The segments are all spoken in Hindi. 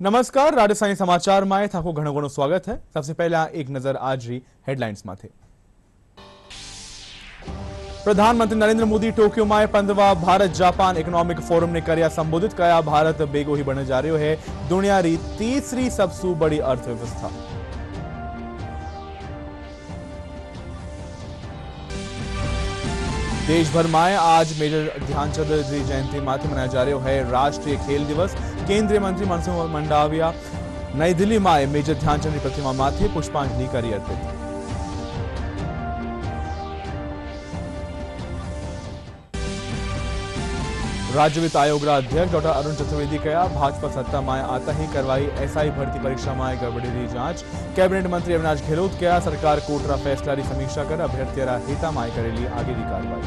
नमस्कार, राजस्थानी समाचार में थाको घणो घणो स्वागत है। सबसे पहला एक नजर आज री हेडलाइंस में थे। प्रधानमंत्री नरेंद्र मोदी टोक्यो में 15वा भारत जापान इकोनॉमिक फोरम ने कर्या संबोधित कया। भारत बेगो ही बने जा रह्यो है दुनिया री तीसरी सबसे बड़ी अर्थव्यवस्था। देश भर में आज मेजर ध्यानचंद जी जयंती माथे मनाया जा रहा है राष्ट्रीय खेल दिवस। केंद्रीय मंत्री मनसुख मंडाविया नई दिल्ली में मेजर ध्यानचंद की प्रतिमा माथे पुष्पांजलि करी अर्पित। राज्य वित्त आयोग अध्यक्ष डॉक्टर अरुण चतुर्वेदी कहा भाजपा सत्ता में आता ही करवाई एसआई भर्ती परीक्षा में गड़बड़ी री जांच। कैबिनेट मंत्री अविनाश गहलोत कहा सरकार कोर्टरा फैसला की समीक्षा कर अभ्यर्थीरा हिता में करेली आगे की कार्रवाई।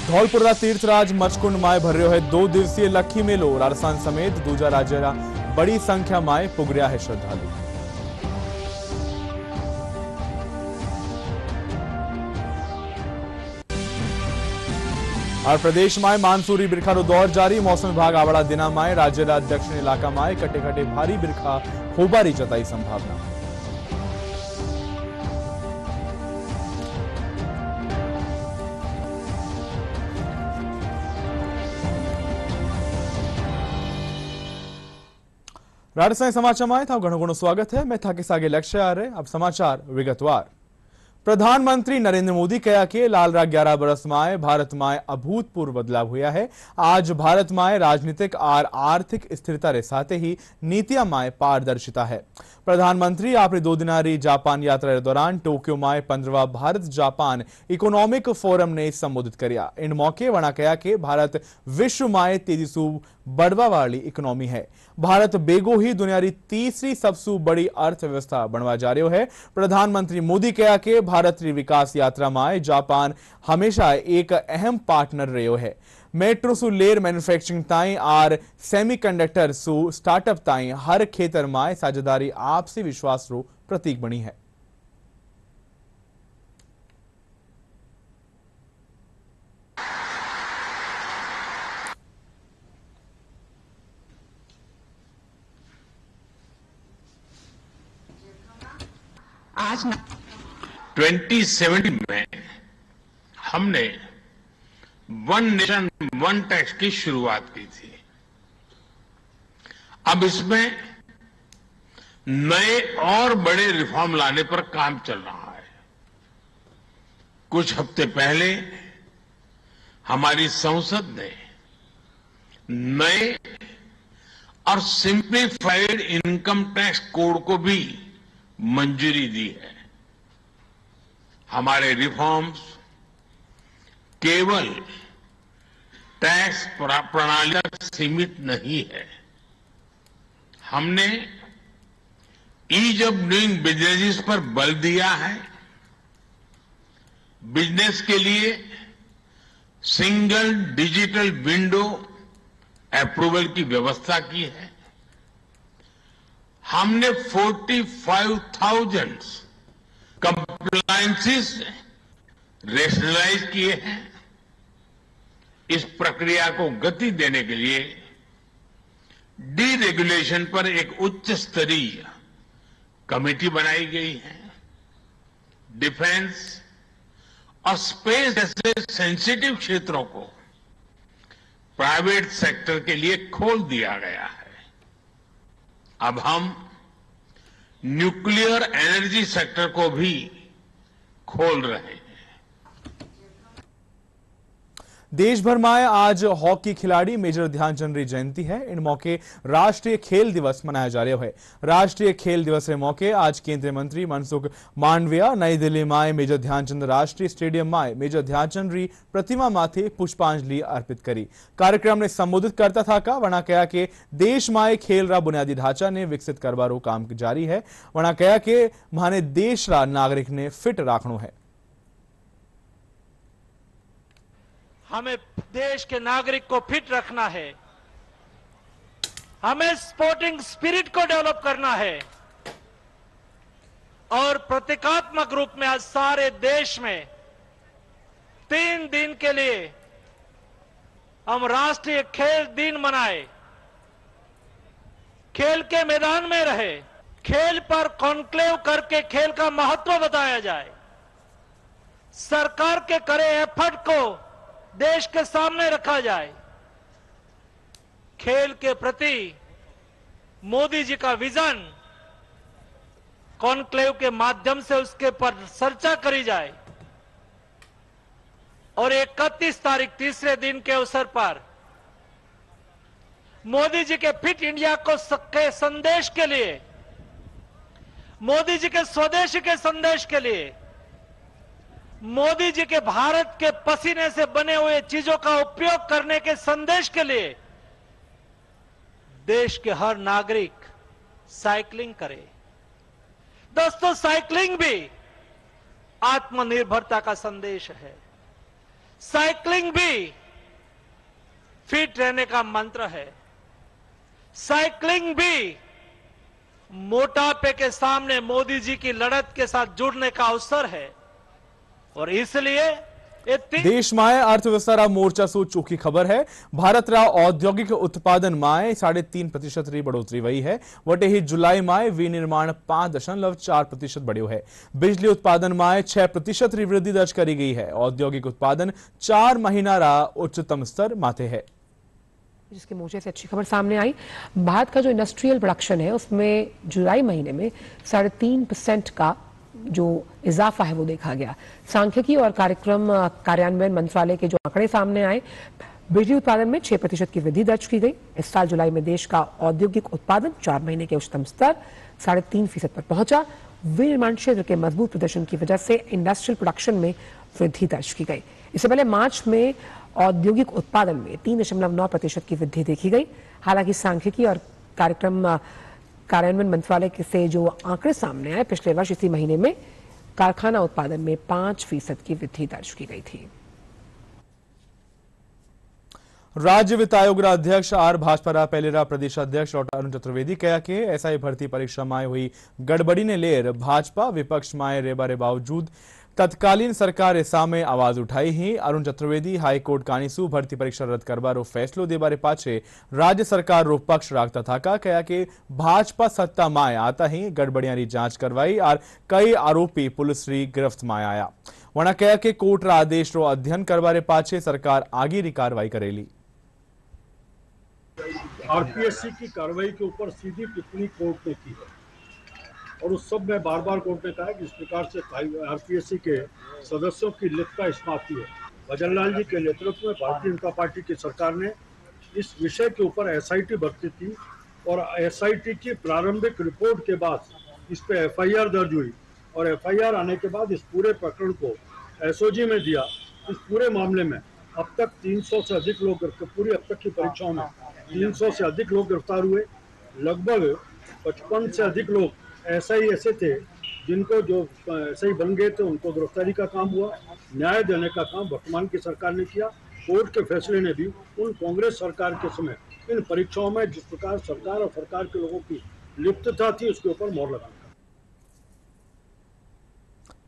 धौलपुर तीर्थराज मचकुंड में भर रह्यो है 2 दिवसीय लखी मेलो। राजस्थान समेत दूजा राज्य बड़ी संख्या में पुगरिया है श्रद्धालु। और प्रदेश में मानसूरी बिरखा दौर जारी। मौसम विभाग आवड़ा दिना में राज्य दक्षिण इलाका में कटे कटे भारी बिरखा होबारी जताई संभावना। राजस्थानी समाचार में था घणो घणो स्वागत है। मैं था के सागे लक्ष्य आ रहे। अब समाचार विगतवार। प्रधानमंत्री नरेंद्र मोदी कहा कि लालरा 11 बरस में भारत में अभूतपूर्व बदलाव हुआ है। आज भारत में राजनीतिक और आर्थिक स्थिरता के साथ ही नीतियां में पारदर्शिता है। प्रधानमंत्री अपनी 2 दिना री जापान यात्रा के दौरान टोक्यो में 15वा भारत जापान इकोनॉमिक फोरम ने संबोधित किया। इन मौके वणा कहा कि भारत विश्व में तेजी से बढ़वा वाली इकोनॉमी है। भारत बेगो ही दुनिया की तीसरी सबसे बड़ी अर्थव्यवस्था बनवा जा रह्यो है। प्रधानमंत्री मोदी कहा कि भारत की विकास यात्रा में जापान हमेशा एक अहम पार्टनर रह्यो है। मेट्रो सु लेर मैन्युफैक्चरिंग ताई और सेमीकंडक्टर सु स्टार्टअप ताई हर क्षेत्र में साझेदारी आपसी विश्वास रो प्रतीक बनी है। आज 2017 में हमने वन नेशन वन टैक्स की शुरुआत की थी। अब इसमें नए और बड़े रिफॉर्म लाने पर काम चल रहा है। कुछ हफ्ते पहले हमारी संसद ने नए और सिंप्लीफाइड इनकम टैक्स कोड को भी मंजूरी दी है। हमारे रिफॉर्म्स केवल टैक्स प्रणाली तक सीमित नहीं है। हमने ईज ऑफ डूइंग बिजनेस पर बल दिया है। बिजनेस के लिए सिंगल डिजिटल विंडो अप्रूवल की व्यवस्था की है। हमने 45,000 कंप्लायंसेस रेशनलाइज किए हैं। इस प्रक्रिया को गति देने के लिए डीरेगुलेशन पर एक उच्च स्तरीय कमेटी बनाई गई है। डिफेंस और स्पेस जैसे सेंसिटिव क्षेत्रों को प्राइवेट सेक्टर के लिए खोल दिया गया है। अब हम न्यूक्लियर एनर्जी सेक्टर को भी खोल रहे हैं। देश भर में आज हॉकी खिलाड़ी मेजर ध्यानचंद की जयंती है। इन मौके राष्ट्रीय खेल दिवस मनाया जा रहा है। राष्ट्रीय खेल दिवस के मौके आज केंद्रीय मंत्री मनसुख मांडविया नई दिल्ली में मेजर ध्यानचंद राष्ट्रीय स्टेडियम में मेजर ध्यानचंद की प्रतिमा माथे पुष्पांजलि अर्पित करी। कार्यक्रम ने संबोधित करता था का वणा कहा कि देश में खेल रा बुनियादी ढांचा ने विकसित करवारो काम जारी है। वणा कहा कि माने देश रा नागरिक ने फिट राखनो है। हमें देश के नागरिक को फिट रखना है। हमें स्पोर्टिंग स्पिरिट को डेवलप करना है और प्रतीकात्मक रूप में आज सारे देश में 3 दिन के लिए हम राष्ट्रीय खेल दिन मनाए, खेल के मैदान में रहे, खेल पर कॉन्क्लेव करके खेल का महत्व बताया जाए, सरकार के करे एफर्ट को देश के सामने रखा जाए, खेल के प्रति मोदी जी का विजन कॉन्क्लेव के माध्यम से उसके पर चर्चा करी जाए और 31 तारीख तीसरे दिन के अवसर पर मोदी जी के फिट इंडिया को के संदेश के लिए, मोदी जी के स्वदेशी के संदेश के लिए, मोदी जी के भारत के पसीने से बने हुए चीजों का उपयोग करने के संदेश के लिए देश के हर नागरिक साइकिलिंग करे। दोस्तों, साइकिलिंग भी आत्मनिर्भरता का संदेश है, साइकिलिंग भी फिट रहने का मंत्र है, साइकिलिंग भी मोटापे के सामने मोदी जी की लड़त के साथ जुड़ने का अवसर है। और इसलिए देश में अर्थव्यवस्था मोर्चा सो चोखी खबर है। भारत रा औद्योगिक उत्पादन में 3.5% री बढ़ोतरी वही है। वटे ही जुलाई में विनिर्माण 5.4% बढ़्यो है। बिजली उत्पादन में 6% री वृद्धि दर्ज करी गई है। औद्योगिक उत्पादन 4 महीना रा उच्चतम स्तर माथे है, जिसके मोर्चे से अच्छी खबर सामने आई। भारत का जो इंडस्ट्रियल प्रोडक्शन है उसमें जुलाई महीने में 3.5% का जो इजाफा है वो देखा गया। सांख्यिकी और कार्यक्रम कार्यान्वयन मंत्रालय के जो आंकड़े सामने आए, बिजली उत्पादन में 6% की वृद्धि दर्ज की गई। इस साल जुलाई में देश का औद्योगिक उत्पादन 4 महीने के उच्चतम स्तर 3.5% पर पहुंचा। विनिर्माण क्षेत्र के मजबूत प्रदर्शन की वजह से इंडस्ट्रियल प्रोडक्शन में वृद्धि दर्ज की गई। इससे पहले मार्च में औद्योगिक उत्पादन में 3.9% की वृद्धि देखी गई। हालांकि सांख्यिकी और कार्यक्रम कार्यान्वयन मंत्रालय से जो आंकड़े सामने आए, पिछले वर्ष इसी महीने में कारखाना उत्पादन में 5% की वृद्धि दर्ज की गई थी। राज्य वित्त आयोग अध्यक्ष आर भाजपा पहले प्रदेश अध्यक्ष डॉक्टर अरुण चतुर्वेदी कहा कि एसआई भर्ती परीक्षा में हुई गड़बड़ी ने लेर भाजपा विपक्ष में रेबारे बावजूद तत्कालीन सरकार सामे आवाज उठाई ही। अरुण चतुर्वेदी हाईकोर्ट कानीसू भर्ती परीक्षा रद्द करवारो फैसलो देबारे पाछे राज्य सरकार रो पक्ष राखता था कहा कि भाजपा सत्ता में आता ही गड़बड़ियां री जांच करवाई और कई आरोपी पुलिस री गिरफ्त में आया। वणा कहा कि कोर्ट रा आदेश रो अध्ययन करवारे पाछे सरकार आगे री कार्रवाई करेली। आरपीएससी की कार्रवाई के ऊपर सीधी टिप्पणी कोर्ट ने की है और उस सब में बार बार कोर्ट ने कहा है कि इस प्रकार से आरपीएससी के सदस्यों की लिप्तता इसमें आती है। भजनलाल जी के नेतृत्व में भारतीय जनता पार्टी की सरकार ने इस विषय के ऊपर एसआईटी भर्ती थी और एसआईटी की प्रारंभिक रिपोर्ट के बाद इस पे एफआईआर दर्ज हुई और एफआईआर आने के बाद इस पूरे प्रकरण को एसओजी में दिया। इस पूरे मामले में अब तक 300 से अधिक लोग, पूरी अब तक की परीक्षाओं में 300 से अधिक लोग गिरफ्तार हुए। लगभग 55 से अधिक लोग ऐसे थे जिनको जो सही बन गए थे, उनको गिरफ्तारी का काम हुआ। न्याय देने का काम वर्तमान की सरकार ने किया। कोर्ट के फैसले ने भी उन कांग्रेस सरकार के समय इन परीक्षाओं में जिस प्रकार सरकार और सरकार के लोगों की लिप्तता थी उसके ऊपर मोहर लगाना।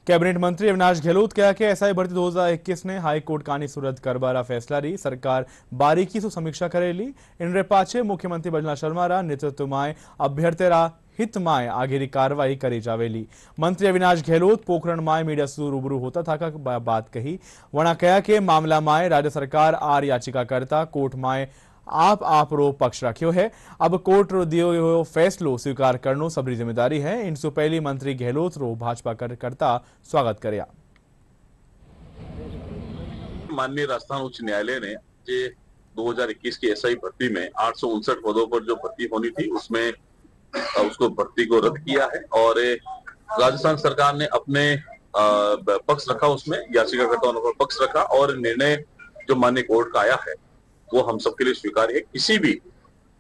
कैबिनेट मंत्री अविनाश गहलोत कहा कि एसआई भर्ती 2021 ने हाईकोर्ट कानीसू रद्द करवारा फैसला री सरकार बारीकी से समीक्षा करेली। इनरे पाछे मुख्यमंत्री भजनलाल शर्मा रा नेतृत्व में अभ्यर्थी हित में आगेरी कार्रवाई करी जावेली। मंत्री अविनाश गहलोत पोखरण में मीडिया से रूबरू होता था का बात कही। वणा कहा कि मामला में राज्य सरकार आर याचिका करता कोर्ट में आप रो पक्ष रखियो है। अब कोर्ट रो दियो हुए फैसलो स्वीकार करनो सबरी जिम्मेदारी है। इनसे पहले मंत्री गहलोत रो भाजपा कार्यकर्ता स्वागत करया। माननीय राजस्थान उच्च न्यायालय ने 2021 की एसआई भर्ती में 859 पदों पर जो भर्ती होनी थी उसमें उसको भर्ती को रद्द किया है और राजस्थान सरकार ने अपने पक्ष रखा, उसमें याचिकाकर्ताओं ने पक्ष रखा और निर्णय जो माननीय कोर्ट का आया है वो हम सबके लिए स्वीकार्य है। किसी भी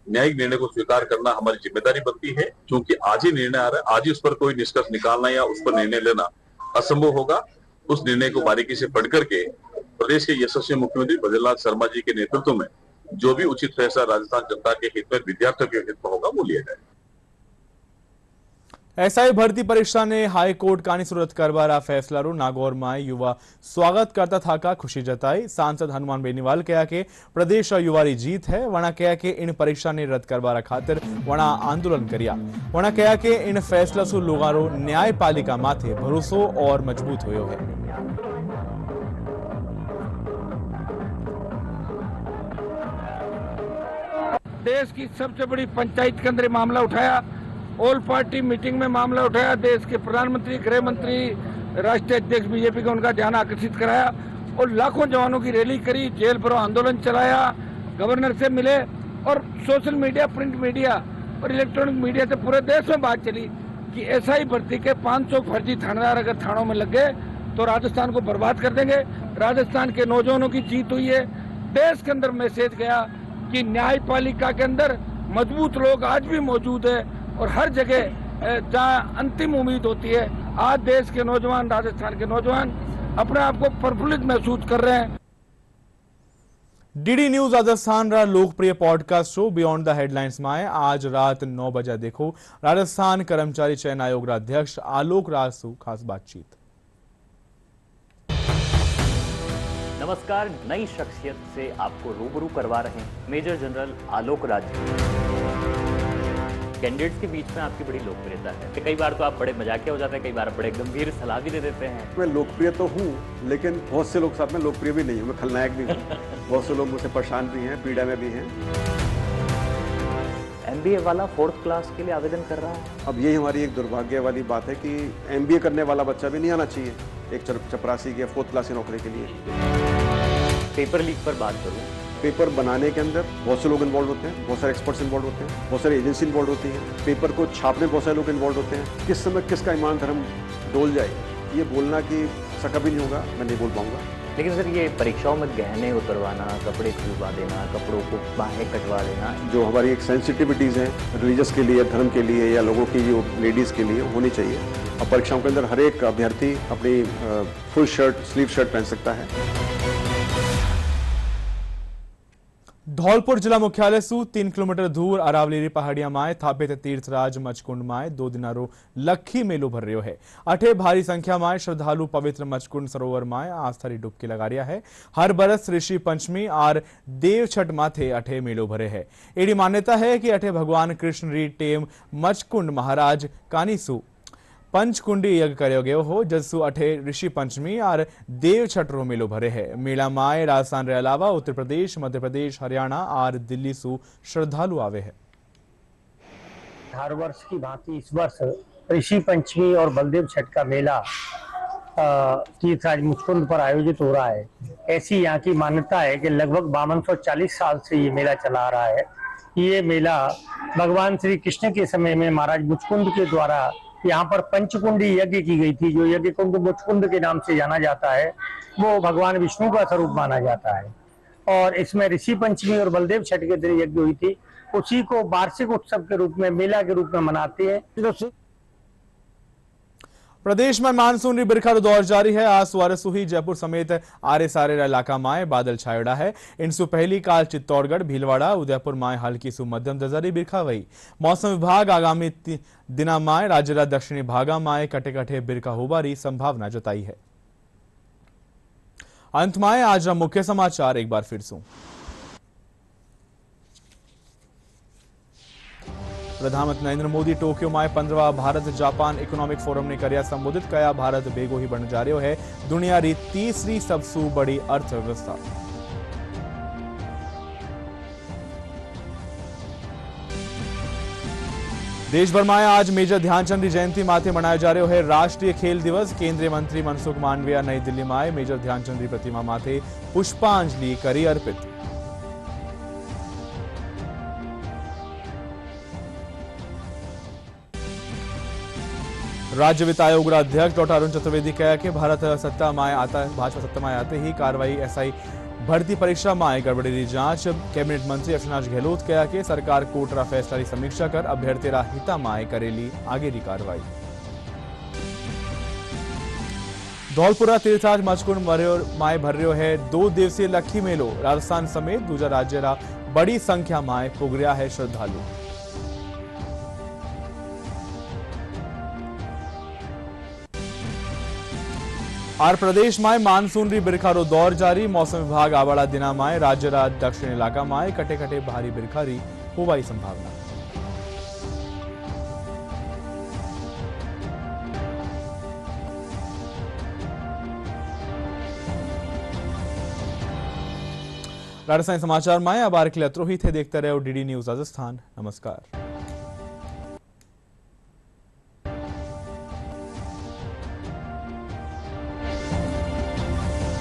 न्यायिक निर्णय को स्वीकार करना हमारी जिम्मेदारी बनती है। क्योंकि आज ही निर्णय आ रहा है, आज ही उस पर कोई निष्कर्ष निकालना या उस पर निर्णय लेना असंभव होगा। उस निर्णय को बारीकी से पढ़ करके प्रदेश के यशस्वी मुख्यमंत्री भजनलाल शर्मा जी के नेतृत्व में जो भी उचित फैसला राजस्थान जनता के हित में, विद्यार्थियों के हित में होगा वो लिया जाएगा। एसआई भर्ती परीक्षा ने हाई कोर्ट कानी सूरत करवारा फैसलारू नागौर में युवा स्वागत करता था खुशी जताई। सांसद हनुमान बेनीवाल कहा कि प्रदेश युवारी जीत है। वणा कहा कि इन परीक्षा ने रद्द करवारा खातिर वणा आंदोलन करिया। वणा कहा कि इन फैसला से लोगारो न्यायपालिका माथे भरोसो और मजबूत हुयो है। देश की सबसे बड़ी पंचायत के अंदर मामला उठाया, ऑल पार्टी मीटिंग में मामला उठाया, देश के प्रधानमंत्री, गृह मंत्री, राष्ट्रीय अध्यक्ष बीजेपी का उनका ध्यान आकर्षित कराया और लाखों जवानों की रैली करी, जेल भरो आंदोलन चलाया, गवर्नर से मिले और सोशल मीडिया, प्रिंट मीडिया और इलेक्ट्रॉनिक मीडिया से पूरे देश में बात चली कि एसआई भर्ती के 500 फर्जी थानेदार अगर थानों में लग गए तो राजस्थान को बर्बाद कर देंगे। राजस्थान के नौजवानों की जीत हुई है। देश के अंदर मैसेज गया कि न्यायपालिका के अंदर मजबूत लोग आज भी मौजूद है और हर जगह जहां अंतिम उम्मीद होती है, आज देश के नौजवान, राजस्थान के नौजवान अपने आप को प्रफुल्लित महसूस कर रहे हैं। डीडी न्यूज राजस्थान रा लोकप्रिय podcast show beyond the headlines में आज रात 9 बजे देखो राजस्थान कर्मचारी चयन आयोग अध्यक्ष आलोक राज से खास बातचीत। नमस्कार, नई शख्सियत से आपको रूबरू करवा रहे हैं major general Alok Raj. Candidates के बीच में आपकी बड़ी लोकप्रियता है। कई बार तो आप बड़े मजाकिया हो जाते हैं, कई बार बड़े गंभीर सलाह भी दे देते हैं। मैं लोकप्रिय तो हूँ, लेकिन बहुत से लोग साथ में लोकप्रिय भी नहीं हूँ। मैं खलनायक भी हूँ। बहुत से लोग मुझसे परेशान भी हैं, पीड़ा में भी हैं। एमबीए वाला 4th क्लास के लिए आवेदन कर रहा है। अब यही हमारी एक दुर्भाग्य वाली बात है कि एमबीए करने वाला बच्चा भी नहीं आना चाहिए एक चपरासी के 4th क्लास की नौकरी के लिए। पेपर लीक पर बात करूँ, पेपर बनाने के अंदर बहुत से लोग इन्वॉल्व होते हैं, बहुत सारे एक्सपर्ट्स इन्वॉल्व होते हैं, बहुत सारी एजेंसी इन्वॉल्व होती है। पेपर को छापने बहुत सारे लोग इन्वॉल्व होते हैं। किस समय किसका ईमान धर्म डोल जाए, ये बोलना कि ऐसा कभी नहीं होगा, मैं नहीं बोल पाऊंगा। लेकिन सर, ये परीक्षाओं में गहने उतरवाना, कपड़े खुलवा देना, कपड़ों को बाहें कटवा देना, जो हमारी एक सेंसिटिविटीज़ हैं रिलीजियस के लिए, धर्म के लिए या लोगों की जो लेडीज़ के लिए होनी चाहिए। अब परीक्षाओं के अंदर हर एक अभ्यर्थी अपनी फुल शर्ट, स्लीव शर्ट पहन सकता है। धौलपुर जिला मुख्यालय से 3 किलोमीटर दूर अरावली पहाड़िया में थापित तीर्थराज मचकुंड में 2 दिनारो लखी मेलो भर रहो है। अठे भारी संख्या में श्रद्धालु पवित्र मचकुंड सरोवर में आस्था री डुबकी लगा रिया है। हर बरस ऋषि पंचमी और देव छठ माथे अठे मेलो भरे है। एडी मान्यता है कि अठे भगवान कृष्ण री टेम मचकुंड महाराज कानीसु पंचकुंडी यज्ञ करो गयो हो, जसु अठे ऋषि पंचमी और देव छठ रो मेलो भरे है। मेला माए राजस्थान रे अलावा उत्तर प्रदेश, मध्य प्रदेश, हरियाणा और दिल्ली सु श्रद्धालु आवे है। हर वर्ष की भांति इस वर्ष ऋषि पंचमी और बलदेव छठ का मेला तीर्थराज मुचकुंद पर आयोजित हो रहा है। ऐसी यहाँ की मान्यता है कि लगभग 5240 साल से ये मेला चला आ रहा है। ये मेला भगवान श्री कृष्ण के समय में महाराज मुचकुंद के द्वारा यहाँ पर पंचकुंडी यज्ञ की गई थी। जो यज्ञ कुंड मुचकुंद के नाम से जाना जाता है, वो भगवान विष्णु का स्वरूप माना जाता है। और इसमें ऋषि पंचमी और बलदेव छठ के दिन यज्ञ हुई थी। उसी को वार्षिक उत्सव के रूप में, मेला के रूप में मनाते हैं। प्रदेश में मानसून री बिरखा दौर जारी है। आज सुबह सुही जयपुर समेत आरे सारे इलाका में बादल छायोड़ा है। इनसु पहली काल चित्तौड़गढ़, भीलवाड़ा, उदयपुर में हल्की सु मध्यम दर्जा बिरखा वही। मौसम विभाग आगामी दिना में राज्य रा दक्षिणी भागा में कटे कटे बिरखा होबारी संभावना जताई है। अंत में आज मुख्य समाचार एक बार फिर से। प्रधानमंत्री नरेंद्र मोदी टोक्यो में 15वां भारत जापान इकोनॉमिक फोरम ने कर्या संबोधित कया। भारत बेगो ही बन जा रहा है दुनिया री तीसरी सबसे बड़ी अर्थव्यवस्था। देश भर में आज मेजर ध्यानचंद की जयंती माथे मनाया जा रहा है राष्ट्रीय खेल दिवस। केंद्रीय मंत्री मनसुख मांडविया नई दिल्ली में मेजर ध्यानचंद की प्रतिमा माथे पुष्पांजलि करी अर्पित। राज्य वित्त आयोग अध्यक्ष डॉक्टर अरुण चतुर्वेदी कहा कि भाजपा सत्ता में आते ही कार्रवाई एसआई भर्ती परीक्षा में गड़बड़ी की जांच। कैबिनेट मंत्री अविनाश गहलोत कहा कि सरकार कोर्ट रा फैसला की समीक्षा कर अभ्यर्थी रा हिता में करेली आगे की कार्रवाई। धौलपुरा तीर्थराज मचकुंड माए भर रहो है 2 दिवसीय लखी मेलो। राजस्थान समेत दूसरा राज्य रा बड़ी संख्या में पुग रहा है श्रद्धालु। और प्रदेश में मानसून री बिरखारो दौर जारी। मौसम विभाग आवाड़ा दिना में राज्य दक्षिण इलाका में कटे कटे भारी बिरखारी होवाई संभावना। राजस्थान समाचार में अब आर के लिए अत्रो ही थे। देखते रहो डीडी न्यूज राजस्थान। नमस्कार।